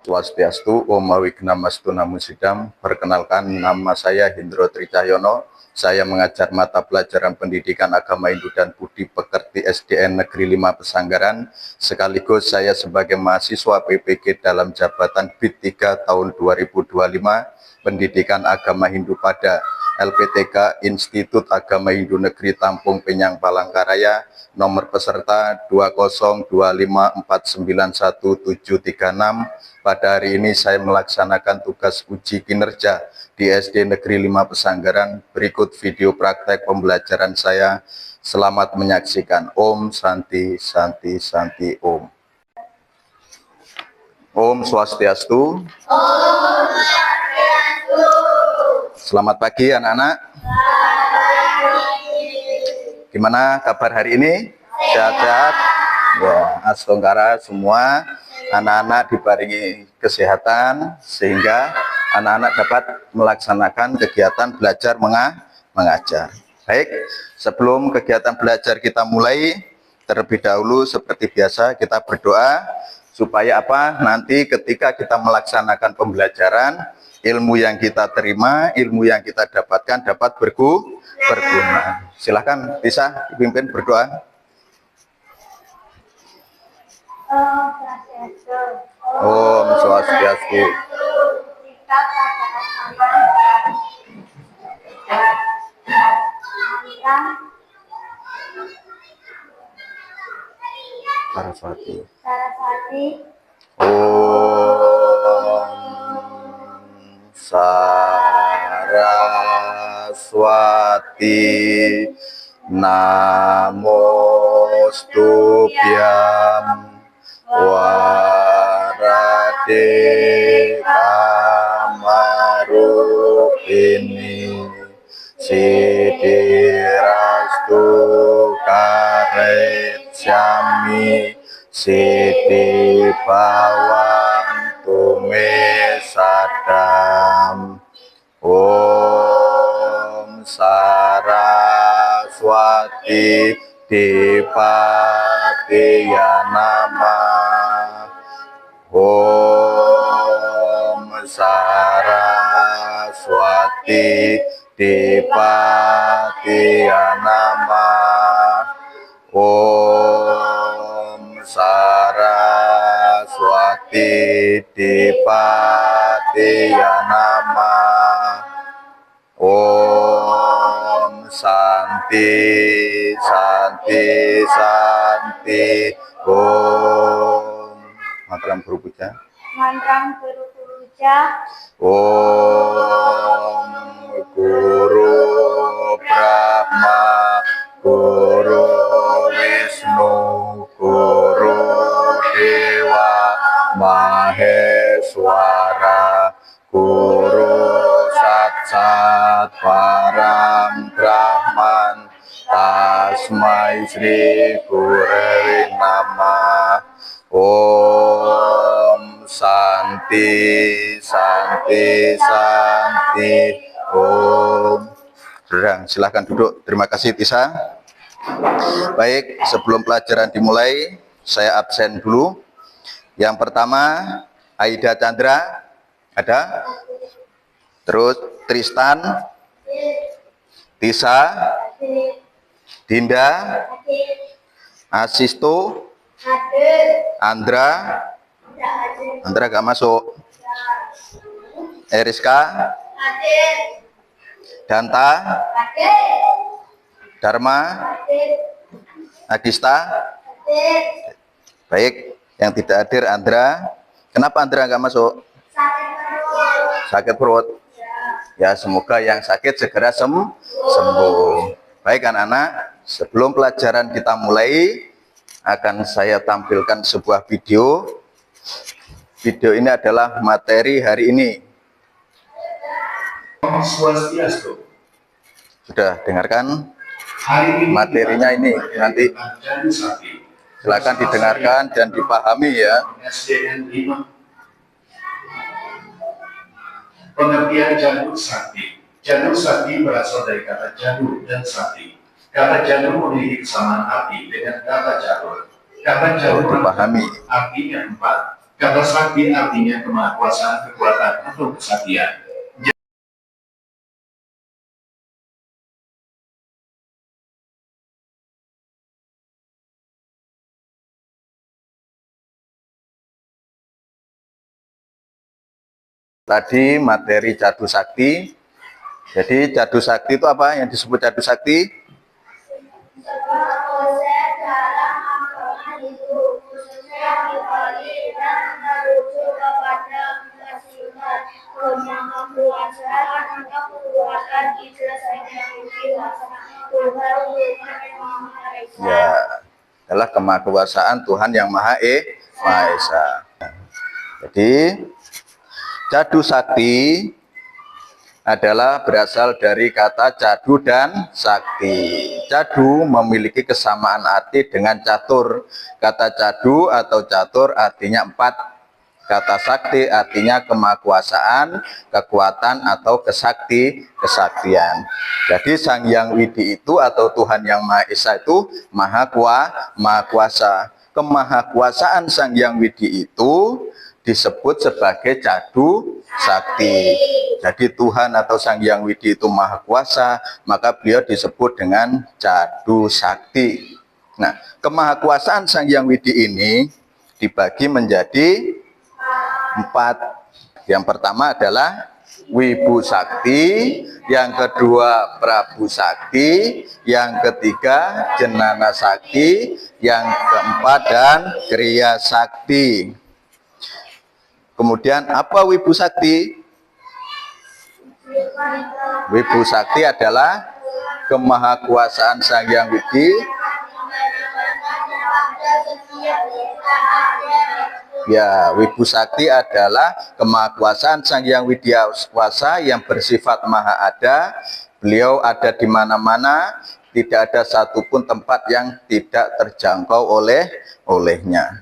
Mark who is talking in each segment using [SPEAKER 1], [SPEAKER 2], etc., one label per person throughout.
[SPEAKER 1] Swastiastu, Om Wignamastu Namo Sidam. Perkenalkan, nama saya Hendro Tricahyono. Saya mengajar mata pelajaran pendidikan agama Hindu dan Budi Pekerti SDN Negeri 5 Pesanggaran. Sekaligus saya sebagai mahasiswa PPG dalam jabatan BIT 3 tahun 2025 Pendidikan Agama Hindu pada LPTK Institut Agama Hindu Negeri Tampung Penyang Palangkaraya. Nomor peserta 20254917736. Pada hari ini saya melaksanakan tugas uji kinerja di SD Negeri 5 Pesanggaran. Berikut video praktek pembelajaran saya. Selamat menyaksikan. Om Santi Santi Santi Om. Om Swastiastu. Om Swastiastu. Selamat pagi anak-anak. Gimana kabar hari ini? Sehat-sehat? Ya, astongkara semua. Anak-anak dibaringi kesehatan sehingga anak-anak dapat melaksanakan kegiatan belajar mengajar. Baik, sebelum kegiatan belajar kita mulai, terlebih dahulu seperti biasa kita berdoa supaya apa? Nanti ketika kita melaksanakan pembelajaran, ilmu yang kita terima, ilmu yang kita dapatkan dapat berguna. Silahkan bisa dipimpin berdoa. Om Swastiastu. Saraswati. Om Saraswati. Namostubhyam Warade Kamarupini Siddhirastu Karecami Siddhi Bhavantu Me Sadam. Om Saraswati Dipatiya Namah. Om Saraswati Dipatiya Namah. Om Saraswati Dipatiya Namah. Om Santi Santi Santi Om. Mantram Guru Puja.
[SPEAKER 2] Mantram Guru Puja.
[SPEAKER 1] Om Guru Brahma Guru Wisnu Guru Dewa Maheswara Guru Satsat Param Brahman Tasmai Sri Gurave Namah. Om Santi Santi Santi Om. Saudara, silahkan duduk. Terima kasih Tisa. Baik, sebelum pelajaran dimulai, saya absen dulu. Yang pertama, Aida Chandra, ada? Terus Tristan, Tisa, Dinda, Asisto, Andra gak masuk. Eriska, Danta, Dharma, Agista. Baik, yang tidak hadir Andra. Kenapa Andra gak masuk? Sakit perut. Ya, semoga yang sakit segera sembuh. Baik anak-anak, sebelum pelajaran kita mulai, akan saya tampilkan sebuah video. Video ini adalah materi hari ini.
[SPEAKER 3] Swastiastu.
[SPEAKER 1] Sudah dengarkan materinya ini, nanti silakan didengarkan dan dipahami ya.
[SPEAKER 3] SDN 5. Pengertian janur sakti. Janur sakti berasal dari kata janur dan sakti. Kata janur memiliki kesamaan arti dengan kata jalur. Kata jalur
[SPEAKER 1] dipahami.
[SPEAKER 3] artinya 4. Kata sakti artinya kemahakuasaan, kekuatan, atau kesaktian.
[SPEAKER 1] Tadi materi Cadu Sakti. Jadi Cadu Sakti itu apa yang disebut Cadu Sakti?
[SPEAKER 2] Sebuah konsep dalam agama Hindu, khususnya di Bali, dan merujuk kepada kesimpulan kemahakuasaan atau kekuatan Ida Sang Hyang Widi Wasa, Tuhan yang Maha Esa.
[SPEAKER 1] Ya, adalah kemahakuasaan Tuhan yang Maha Esa. Jadi Cadu Sakti adalah berasal dari kata cadu dan sakti. Cadu memiliki kesamaan arti dengan catur. Kata cadu atau catur artinya 4. Kata sakti artinya kemahakuasaan, kekuatan atau kesaktian. Jadi Sang Hyang Widi itu atau Tuhan yang Maha Esa itu maha kuasa. Kemahakuasaan Sang Hyang Widi itu disebut sebagai Cadu Sakti. Jadi Tuhan atau Sang Hyang Widi itu maha kuasa, maka beliau disebut dengan Cadu Sakti. Nah, kemahakuasaan Sang Hyang Widi ini dibagi menjadi 4. Yang pertama adalah Wibu Sakti, yang kedua Prabu Sakti, yang ketiga Jenana Sakti, yang keempat dan Kriya Sakti. Kemudian apa Wibu Sakti? Wibu Sakti adalah kemahakuasaan Sang Hyang Widi. Ya, Wibu Sakti adalah kemahakuasaan Sang Hyang Widiawasa yang bersifat maha ada. Beliau ada di mana-mana, tidak ada satupun tempat yang tidak terjangkau olehnya.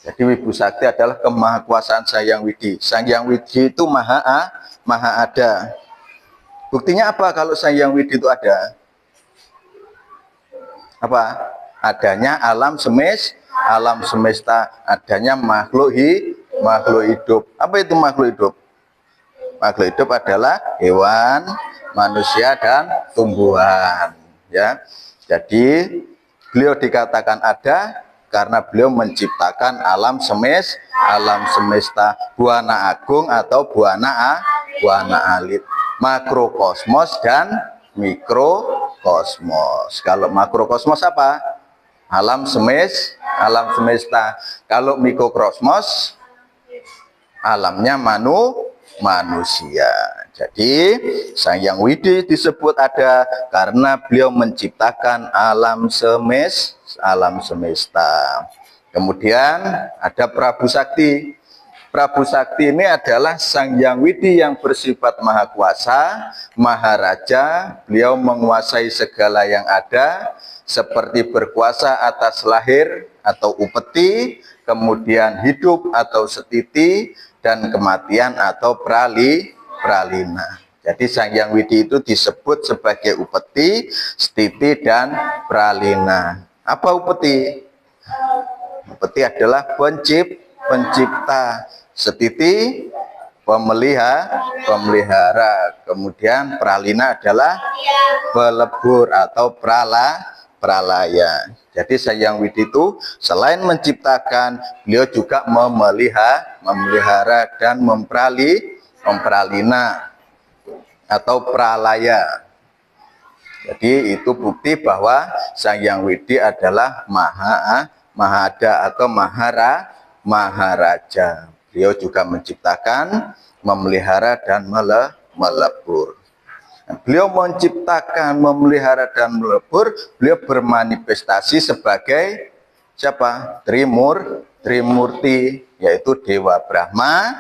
[SPEAKER 1] Jadi Wibu Sakti adalah kemahakuasaan Sang Hyang Widi. Sang Hyang Widi itu maha ada. Buktinya apa kalau Sang Hyang Widi itu ada? Apa? Adanya alam semesta, adanya makhluk hidup. Apa itu makhluk hidup? Makhluk hidup adalah hewan, manusia dan tumbuhan. Ya. Jadi beliau dikatakan ada karena beliau menciptakan alam semesta, buana agung atau buana alit, makrokosmos dan mikrokosmos. Kalau makrokosmos apa? Alam semesta. Kalau mikrokosmos alamnya manusia. Jadi Sang Hyang Widi disebut ada karena beliau menciptakan alam semesta. Kemudian ada Prabu Sakti. Prabu Sakti ini adalah Sang Hyang Widi yang bersifat maha kuasa, maharaja. Beliau menguasai segala yang ada, seperti berkuasa atas lahir atau upeti, kemudian hidup atau setiti, dan kematian atau pralina. Jadi Sang Hyang Widi itu disebut sebagai upeti, setiti, dan pralina. Apa upeti? Upeti adalah pencipta, setiti pemelihara, kemudian pralina adalah pelebur atau pralaya. Jadi Sang Hyang Widi itu selain menciptakan, beliau juga memelihara dan mempralina atau pralaya. Jadi itu bukti bahwa Sang Hyang Widi adalah maha ada atau maharaja. Beliau juga menciptakan, memelihara dan melebur. Beliau menciptakan, memelihara dan melebur. Beliau bermanifestasi sebagai siapa? Trimurti, yaitu Dewa Brahma,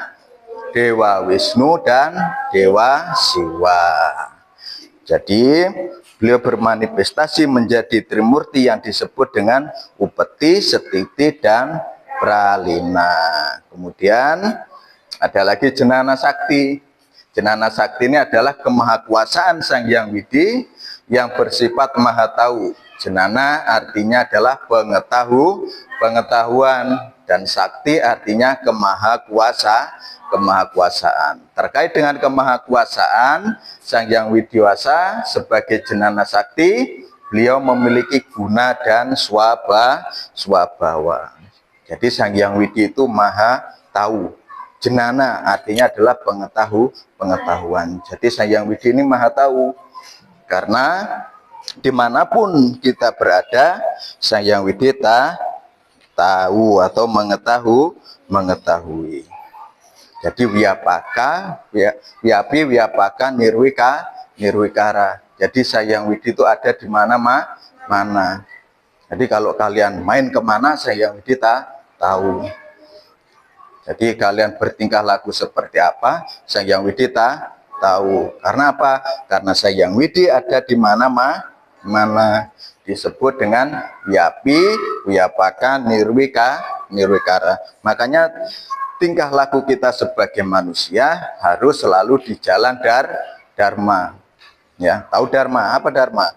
[SPEAKER 1] Dewa Wisnu, dan Dewa Siwa. Jadi beliau bermanifestasi menjadi Trimurti yang disebut dengan upeti, setiti, dan pralina. Kemudian ada lagi Jenana Sakti. Jenana Sakti ini adalah kemahakuasaan Sang Hyang Widi yang bersifat maha tahu. Jenana artinya adalah pengetahuan. dan sakti artinya kemahakuasaan. Terkait dengan kemahakuasaan, Sang Hyang Widiwasa sebagai jenana sakti, beliau memiliki guna dan swabawa. Jadi Sang Hyang Widi itu maha tahu. Jenana artinya adalah pengetahuan. Jadi Sang Hyang Widi ini maha tahu. Karena dimanapun kita berada, Sang Hyang Widi tahu atau mengetahui. Jadi wiapaka nirwikara. Jadi Sang Hyang Widi itu ada di mana. Jadi kalau kalian main kemana, Sang Hyang Widi tahu. Jadi kalian bertingkah laku seperti apa, Sang Hyang Widi tahu. Karena apa? Karena Sang Hyang Widi ada di mana. Disebut dengan wiapaka nirwikara. Makanya tingkah laku kita sebagai manusia harus selalu di jalan dharma. Ya, tahu dharma? Apa dharma?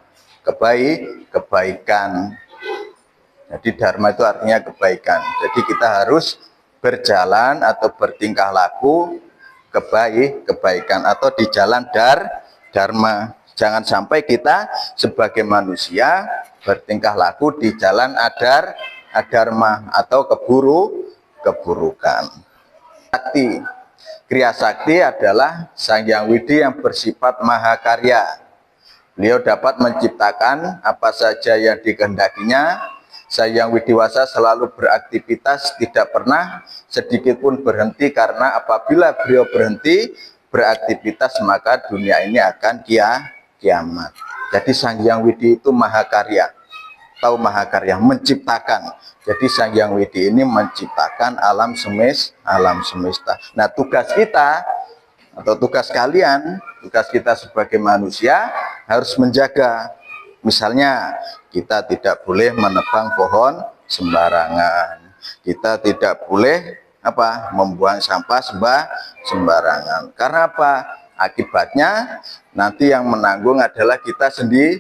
[SPEAKER 1] Kebaikan. Jadi dharma itu artinya kebaikan. Jadi kita harus berjalan atau bertingkah laku kebaikan atau di jalan dharma. Jangan sampai kita sebagai manusia bertingkah laku di jalan adharma atau keburukan. Sakti. Kriya sakti adalah Sang Hyang Widi yang bersifat mahakarya. Beliau dapat menciptakan apa saja yang dikehendakinya. Sang Hyang Widiwasa selalu beraktivitas, tidak pernah sedikit pun berhenti, karena apabila beliau berhenti beraktivitas maka dunia ini akan kiamat. Jadi Sang Hyang Widi itu mahakarya. Tahu mahakarya, menciptakan. Jadi Sang Hyang Widi ini menciptakan alam semesta. Nah, tugas kita atau tugas kalian, tugas kita sebagai manusia harus menjaga. Misalnya kita tidak boleh menebang pohon sembarangan. Kita tidak boleh membuang sampah sembarangan. Karena apa? Akibatnya nanti yang menanggung adalah kita sendiri.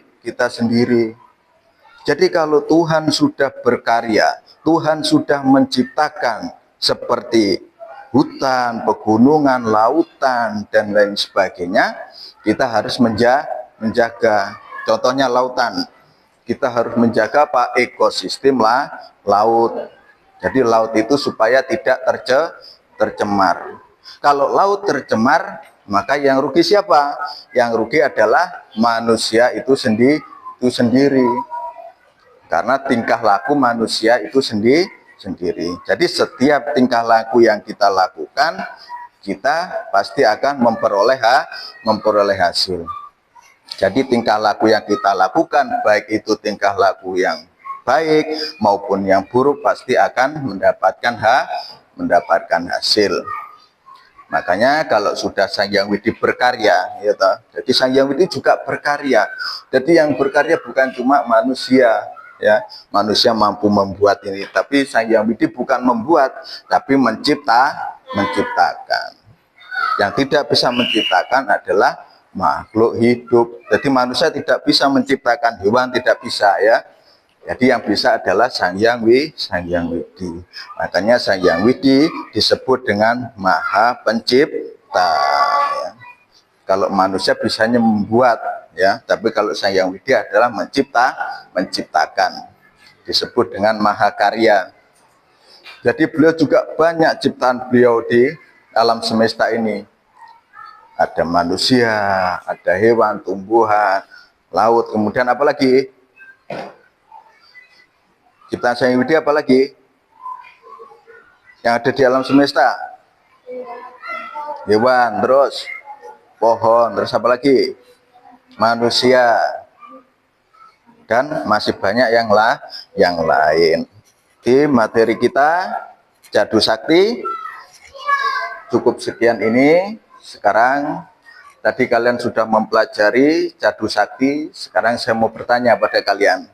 [SPEAKER 1] Jadi kalau Tuhan sudah berkarya, Tuhan sudah menciptakan seperti hutan, pegunungan, lautan, dan lain sebagainya, kita harus menjaga. Contohnya lautan, kita harus menjaga ekosistem laut. Jadi laut itu supaya tidak tercemar. Kalau laut tercemar, maka yang rugi siapa? Yang rugi adalah manusia itu sendiri. Karena tingkah laku manusia itu sendiri. Jadi setiap tingkah laku yang kita lakukan, kita pasti akan memperoleh hasil. Jadi tingkah laku yang kita lakukan, baik itu tingkah laku yang baik maupun yang buruk, pasti akan mendapatkan hasil. Makanya kalau sudah Sang Hyang Widi berkarya, jadi Sang Hyang Widi juga berkarya. Jadi yang berkarya bukan cuma manusia, ya, manusia mampu membuat ini, tapi Sang Hyang Widi bukan membuat, tapi menciptakan. Yang tidak bisa menciptakan adalah makhluk hidup. Jadi manusia tidak bisa menciptakan hewan, tidak bisa, ya. Jadi yang bisa adalah Sang Hyang Widi. Makanya Sang Hyang Widi disebut dengan Maha Pencipta. Ya. Kalau manusia bisanya membuat, ya, tapi kalau Sang Hyang Widi adalah menciptakan. Disebut dengan Mahakarya. Jadi beliau juga banyak ciptaan beliau di alam semesta ini. Ada manusia, ada hewan, tumbuhan, laut, kemudian apa lagi? Ciptaan Sang Hyang Widi apa lagi? Yang ada di alam semesta? Hewan, terus pohon, terus apa lagi? Manusia. Dan masih banyak yang lain. Di materi kita Jadu Sakti cukup sekian ini. Sekarang tadi kalian sudah mempelajari Jadu Sakti, sekarang saya mau bertanya pada kalian.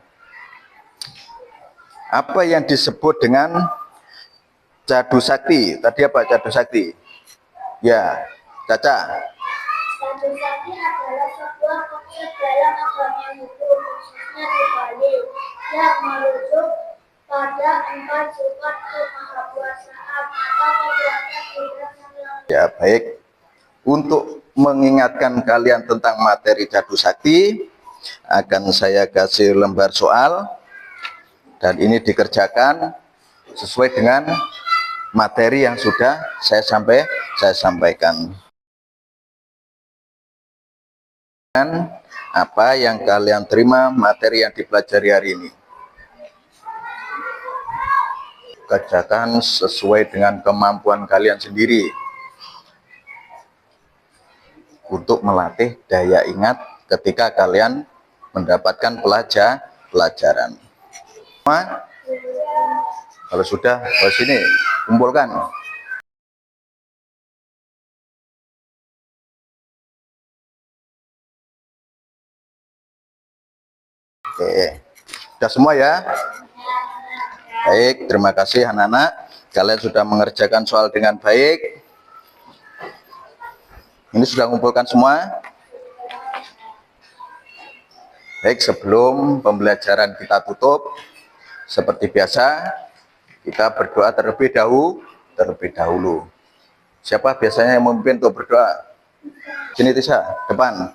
[SPEAKER 1] Apa yang disebut dengan Jadu Sakti? Tadi apa Jadu Sakti? Ya, Caca.
[SPEAKER 2] Jadu Sakti adalah sebuah konsep dalam agama Hindu, khususnya di Bali, yang merujuk pada 4 Jumat Kemahakuasaan atau membuatnya tidak sampai.
[SPEAKER 1] Ya, baik. Untuk mengingatkan kalian tentang materi Jadu Sakti, akan saya kasih lembar soal dan ini dikerjakan sesuai dengan materi yang sudah saya sampaikan. Apa yang kalian terima materi yang dipelajari hari ini, kerjakan sesuai dengan kemampuan kalian sendiri untuk melatih daya ingat ketika kalian mendapatkan pelajaran. Kalau sudah, ke sini kumpulkan. Oke, sudah semua ya? Baik, terima kasih anak-anak. Kalian sudah mengerjakan soal dengan baik. Ini sudah mengumpulkan semua. Baik, sebelum pembelajaran kita tutup, seperti biasa, kita berdoa terlebih dahulu. Siapa biasanya yang memimpin untuk berdoa? Sini Tisa, depan.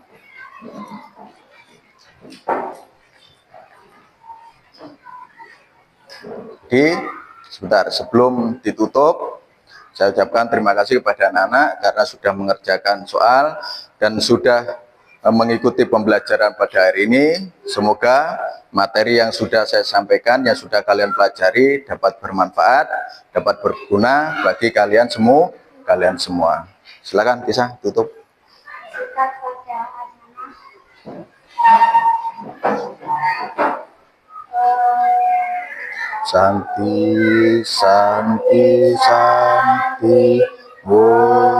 [SPEAKER 1] Sebentar, sebelum ditutup, saya ucapkan terima kasih kepada anak-anak karena sudah mengerjakan soal dan sudah mengikuti pembelajaran pada hari ini. Semoga materi yang sudah saya sampaikan, yang sudah kalian pelajari dapat bermanfaat, dapat berguna bagi kalian semua. Silakan Tisa, tutup. Santi, Santi, Santi, Om